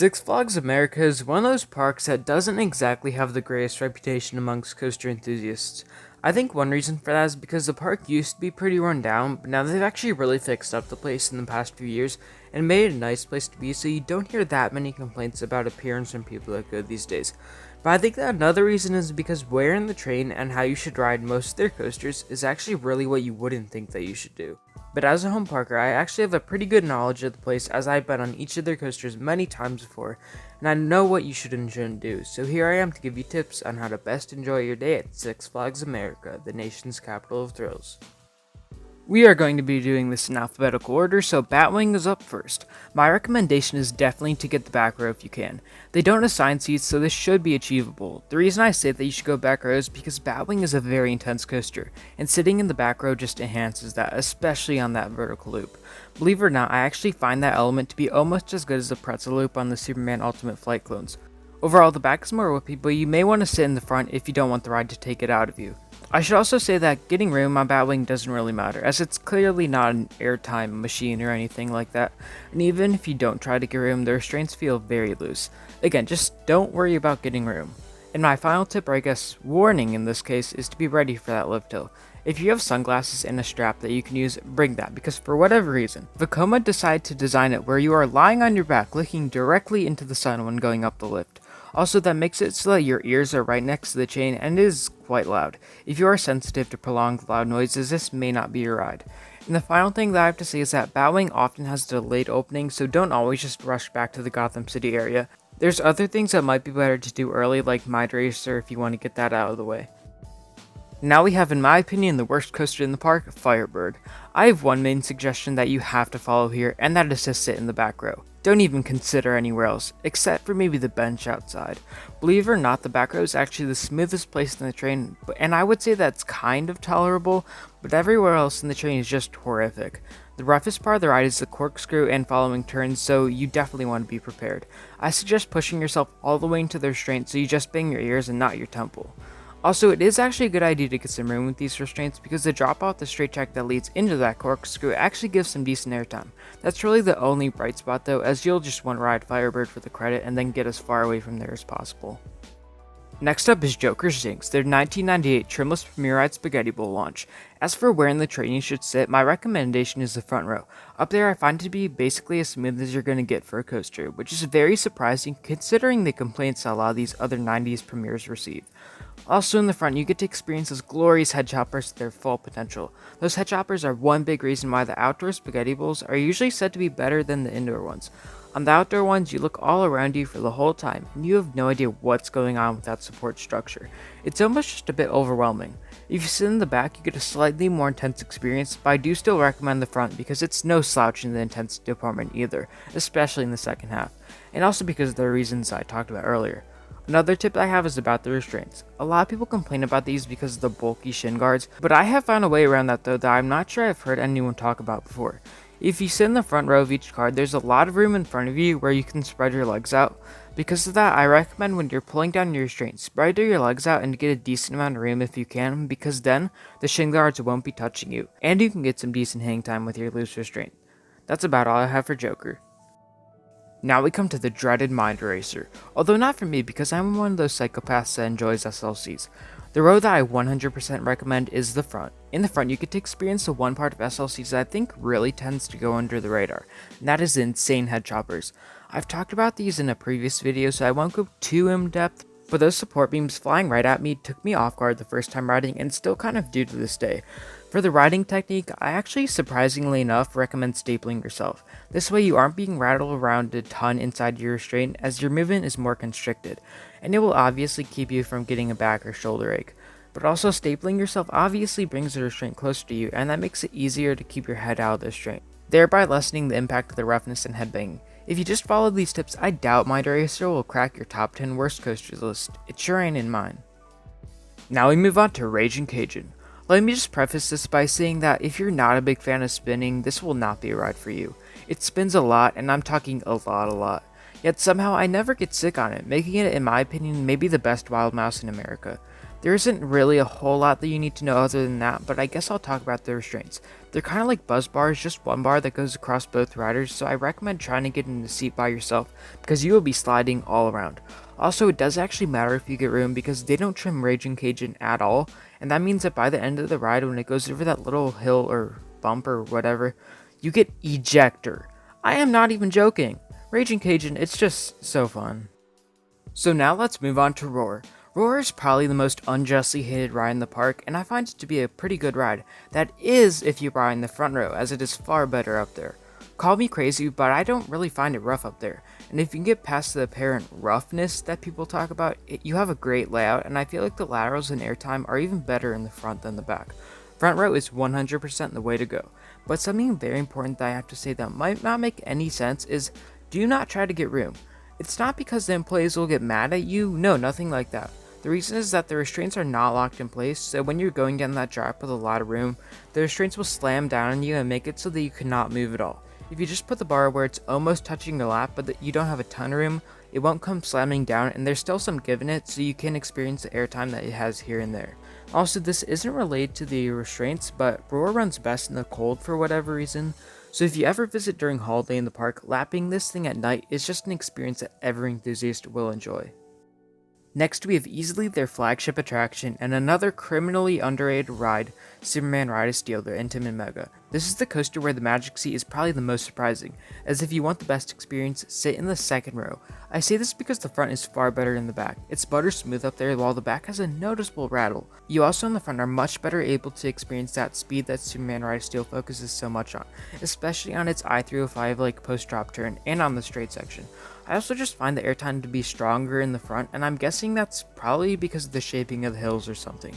Six Flags America is one of those parks that doesn't exactly have the greatest reputation amongst coaster enthusiasts. I think one reason for that is because the park used to be pretty run down, but now they've actually really fixed up the place in the past few years and made it a nice place to be, so you don't hear that many complaints about appearance from people that go these days. But I think that another reason is because where in the train and how you should ride most of their coasters is actually really what you wouldn't think that you should do. But as a home parker, I actually have a pretty good knowledge of the place as I've been on each of their coasters many times before, and I know what you should and shouldn't do, so here I am to give you tips on how to best enjoy your day at Six Flags America, the nation's capital of thrills. We are going to be doing this in alphabetical order, so Batwing is up first. My recommendation is definitely to get the back row if you can. They don't assign seats, so this should be achievable. The reason I say that you should go back row is because Batwing is a very intense coaster, and sitting in the back row just enhances that, especially on that vertical loop. Believe it or not, I actually find that element to be almost as good as the pretzel loop on the Superman Ultimate Flight clones. Overall, the back is more whippy, but you may want to sit in the front if you don't want the ride to take it out of you. I should also say that getting room on Batwing doesn't really matter, as it's clearly not an airtime machine or anything like that, and even if you don't try to get room, the restraints feel very loose. Again, just don't worry about getting room. And my final tip, or I guess warning in this case, is to be ready for that lift hill. If you have sunglasses and a strap that you can use, bring that, because for whatever reason, Vekoma decided to design it where you are lying on your back looking directly into the sun when going up the lift. Also, that makes it so that your ears are right next to the chain and it is quite loud. If you are sensitive to prolonged loud noises, this may not be your ride. And the final thing that I have to say is that Batwing often has a delayed opening, so don't always just rush back to the Gotham City area. There's other things that might be better to do early, like Mind Racer, if you want to get that out of the way. Now we have, in my opinion, the worst coaster in the park, Firebird. I have one main suggestion that you have to follow here, and that is to sit in the back row. Don't even consider anywhere else, except for maybe the bench outside. Believe it or not, the back row is actually the smoothest place in the train, and I would say that's kind of tolerable, but everywhere else in the train is just horrific. The roughest part of the ride is the corkscrew and following turns, so you definitely want to be prepared. I suggest pushing yourself all the way into the restraint so you just bang your ears and not your temple. Also, it is actually a good idea to get some room with these restraints because the drop out the straight track that leads into that corkscrew actually gives some decent airtime. That's really the only bright spot though, as you'll just want to ride Firebird for the credit and then get as far away from there as possible. Next up is Joker's Jinx, their 1998 trimless Premier Ride Spaghetti Bowl launch. As for where in the train you should sit, my recommendation is the front row. Up there I find it to be basically as smooth as you're going to get for a coaster, which is very surprising considering the complaints that a lot of these other 90s premieres receive. Also in the front, you get to experience those glorious head choppers to their full potential. Those head choppers are one big reason why the outdoor spaghetti bowls are usually said to be better than the indoor ones. On the outdoor ones, you look all around you for the whole time, and you have no idea what's going on with that support structure. It's almost just a bit overwhelming. If you sit in the back, you get a slightly more intense experience, but I do still recommend the front because it's no slouch in the intensity department either, especially in the second half, and also because of the reasons I talked about earlier. Another tip I have is about the restraints. A lot of people complain about these because of the bulky shin guards, but I have found a way around that though that I'm not sure I've heard anyone talk about before. If you sit in the front row of each card, there's a lot of room in front of you where you can spread your legs out. Because of that, I recommend when you're pulling down your restraint, spread your legs out and get a decent amount of room if you can, because then the shin guards won't be touching you, and you can get some decent hang time with your loose restraint. That's about all I have for Joker. Now we come to the dreaded Mind Racer, although not for me because I'm one of those psychopaths that enjoys SLCs. The row that I 100% recommend is the front. In the front, you get to experience the one part of SLCs that I think really tends to go under the radar, and that is the insane head choppers. I've talked about these in a previous video, so I won't go too in depth, but those support beams flying right at me took me off guard the first time riding and still kind of do to this day. For the riding technique, I actually surprisingly enough recommend stapling yourself. This way you aren't being rattled around a ton inside your restraint as your movement is more constricted, and it will obviously keep you from getting a back or shoulder ache. But also stapling yourself obviously brings the restraint closer to you, and that makes it easier to keep your head out of the restraint, thereby lessening the impact of the roughness and headbanging. If you just follow these tips, I doubt Mind Racer will crack your top 10 worst coasters list. It sure ain't in mine. Now we move on to Ragin Cajun. Let me just preface this by saying that if you're not a big fan of spinning, this will not be a ride for you. It spins a lot, and I'm talking a lot. Yet somehow I never get sick on it, making it, in my opinion, maybe the best wild mouse in America. There isn't really a whole lot that you need to know other than that, but I guess I'll talk about the restraints. They're kind of like buzz bars, just one bar that goes across both riders, so I recommend trying to get in the seat by yourself, because you will be sliding all around. Also, it does actually matter if you get room, because they don't trim Ragin Cajun at all, and that means that by the end of the ride, when it goes over that little hill or bump or whatever, you get ejector. I am not even joking. Ragin Cajun, it's just so fun. So now let's move on to Roar. Roar is probably the most unjustly hated ride in the park, and I find it to be a pretty good ride. That is if you ride in the front row, as it is far better up there. Call me crazy, but I don't really find it rough up there. And if you can get past the apparent roughness that people talk about, you have a great layout, and I feel like the laterals and airtime are even better in the front than the back. Front row is 100% the way to go. But something very important that I have to say that might not make any sense is, do not try to get room. It's not because the employees will get mad at you, no, nothing like that. The reason is that the restraints are not locked in place, so when you're going down that drop with a lot of room, the restraints will slam down on you and make it so that you cannot move at all. If you just put the bar where it's almost touching your lap but that you don't have a ton of room, it won't come slamming down, and there's still some give in it, so you can experience the airtime that it has here and there. Also, this isn't related to the restraints, but Roar runs best in the cold for whatever reason, so if you ever visit during holiday in the park, lapping this thing at night is just an experience that every enthusiast will enjoy. Next, we have easily their flagship attraction and another criminally underrated ride, Superman Ride of Steel, their Intamin Mega. This is the coaster where the magic seat is probably the most surprising, as if you want the best experience, sit in the second row. I say this because the front is far better than the back. It's butter smooth up there, while the back has a noticeable rattle. You also in the front are much better able to experience that speed that Superman Ride of Steel focuses so much on, especially on its I-305 like post-drop turn and on the straight section. I also just find the airtime to be stronger in the front, and I'm guessing that's probably because of the shaping of the hills or something.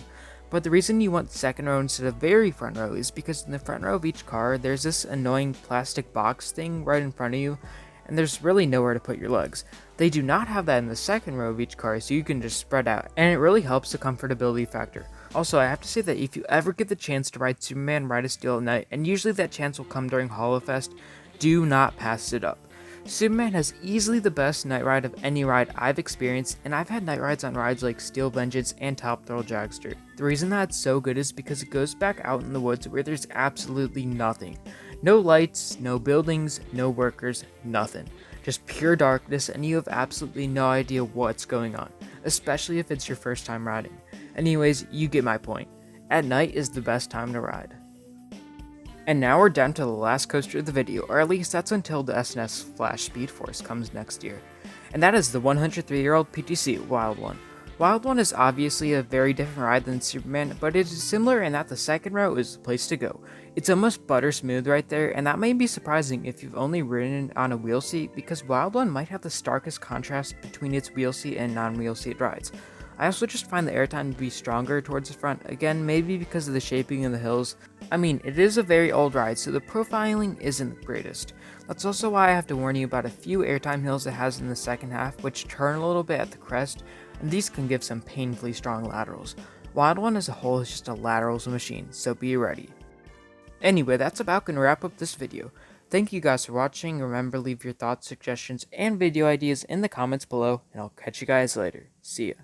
But the reason you want second row instead of very front row is because in the front row of each car, there's this annoying plastic box thing right in front of you, and there's really nowhere to put your legs. They do not have that in the second row of each car, so you can just spread out, and it really helps the comfortability factor. Also, I have to say that if you ever get the chance to ride Superman Ride of Steel at night, and usually that chance will come during HoloFest, do not pass it up. Superman has easily the best night ride of any ride I've experienced, and I've had night rides on rides like Steel Vengeance and Top Thrill Dragster. The reason that it's so good is because it goes back out in the woods where there's absolutely nothing. No lights, no buildings, no workers, nothing. Just pure darkness, and you have absolutely no idea what's going on, especially if it's your first time riding. Anyways, you get my point. At night is the best time to ride. And now we're down to the last coaster of the video, or at least that's until the SNS Flash Speed Force comes next year. And that is the 103-year-old PTC Wild One. Wild One is obviously a very different ride than Superman, but it is similar in that the second row is the place to go. It's almost butter smooth right there, and that may be surprising if you've only ridden on a wheel seat, because Wild One might have the starkest contrast between its wheel seat and non-wheel seat rides. I also just find the airtime to be stronger towards the front, again maybe because of the shaping of the hills. I mean, it is a very old ride, so the profiling isn't the greatest. That's also why I have to warn you about a few airtime hills it has in the second half, which turn a little bit at the crest, and these can give some painfully strong laterals. Wild One as a whole is just a laterals machine, so be ready. Anyway, that's about gonna wrap up this video. Thank you guys for watching. Remember, leave your thoughts, suggestions, and video ideas in the comments below, and I'll catch you guys later. See ya.